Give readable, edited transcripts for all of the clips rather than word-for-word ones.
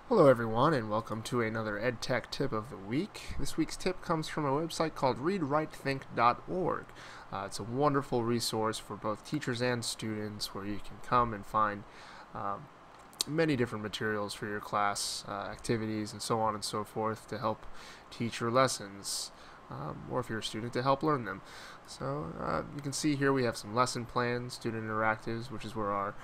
Hello everyone, and welcome to another EdTech tip of the week. This week's tip comes from a website called readwritethink.org. It's a wonderful resource for both teachers and students where you can come and find many different materials for your class, activities, and so on and so forth to help teach your lessons, or if you're a student, to help learn them. So you can see here we have some lesson plans, student interactives, which is where our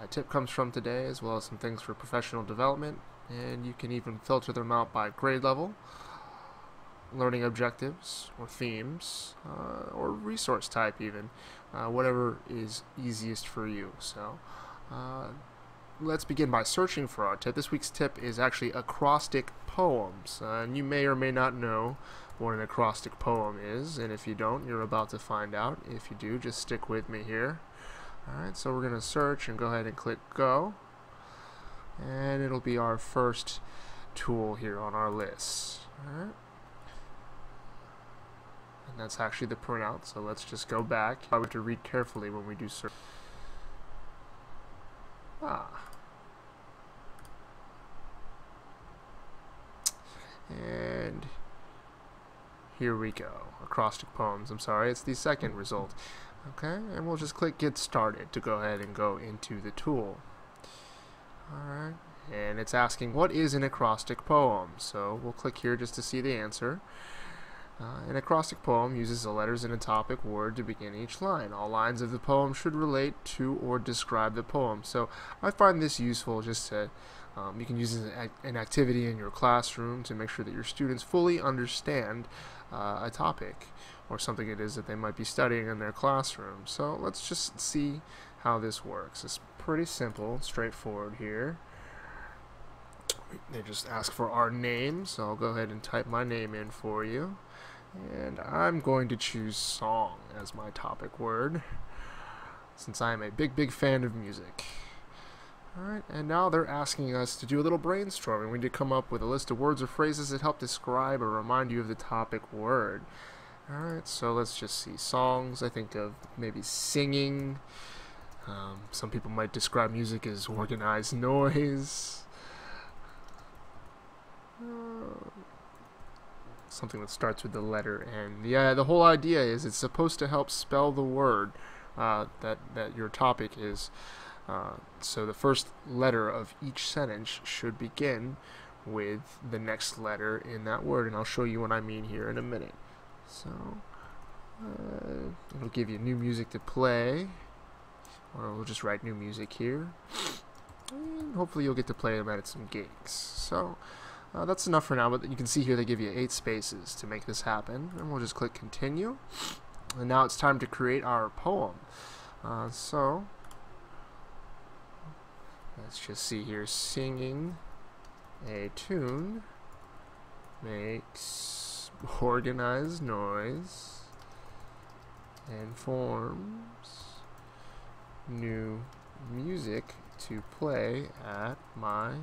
tip comes from today, as well as some things for professional development. And you can even filter them out by grade level, learning objectives, or themes, or resource type even, whatever is easiest for you. So let's begin by searching for our tip. This week's tip is actually acrostic poems, and you may or may not know what an acrostic poem is, and if you don't, you're about to find out. If you do, just stick with me here. Alright, so we're going to search and go ahead and click go. And it'll be our first tool here on our list. Alright. And that's actually the printout, so let's just go back. I have to read carefully when we do search. And here we go. Acrostic poems. I'm sorry, it's the second result. Okay, and we'll just click Get Started to go ahead and go into the tool. Alright, and it's asking what is an acrostic poem, so we'll click here just to see the answer. An acrostic poem uses the letters in a topic word to begin each line. All lines of the poem should relate to or describe the poem. So I find this useful just to, you can use it as an activity in your classroom to make sure that your students fully understand a topic or something it is that they might be studying in their classroom. So let's just see how this works. It's pretty simple, straightforward here. They just ask for our name, so I'll go ahead and type my name in for you. And I'm going to choose song as my topic word, since I am a big fan of music. Alright, and now they're asking us to do a little brainstorming. We need to come up with a list of words or phrases that help describe or remind you of the topic word. Alright, so let's just see. Songs, I think of maybe singing. Some people might describe music as organized noise. Something that starts with the letter N. Yeah, the whole idea is it's supposed to help spell the word that your topic is. So the first letter of each sentence should begin with the next letter in that word, and I'll show you what I mean here in a minute. So it'll give you new music to play, or we'll just write new music here, and hopefully you'll get to play them at some gigs. So that's enough for now, but you can see here they give you 8 spaces to make this happen, and we'll just click continue. And now it's time to create our poem. So let's just see here. Singing a tune makes organized noise and forms new music to play at my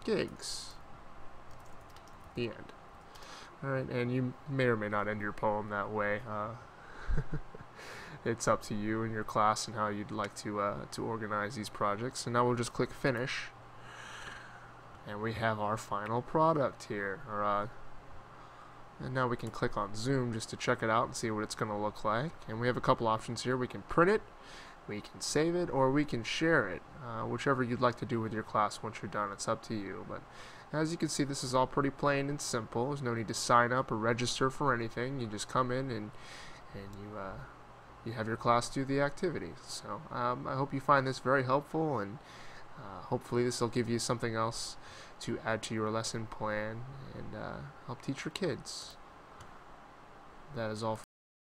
gigs. The end. Alright, and you may or may not end your poem that way. It's up to you and your class and how you'd like to organize these projects. And now we'll just click finish, and we have our final product here. And now we can click on zoom just to check it out and see what it's going to look like. And we have a couple options here. We can print it, we can save it, or we can share it. Whichever you'd like to do with your class once you're done, it's up to you. But as you can see, this is all pretty plain and simple. There's no need to sign up or register for anything. You just come in and you have your class do the activity. So I hope you find this very helpful, and hopefully this will give you something else to add to your lesson plan and help teach your kids. That is all.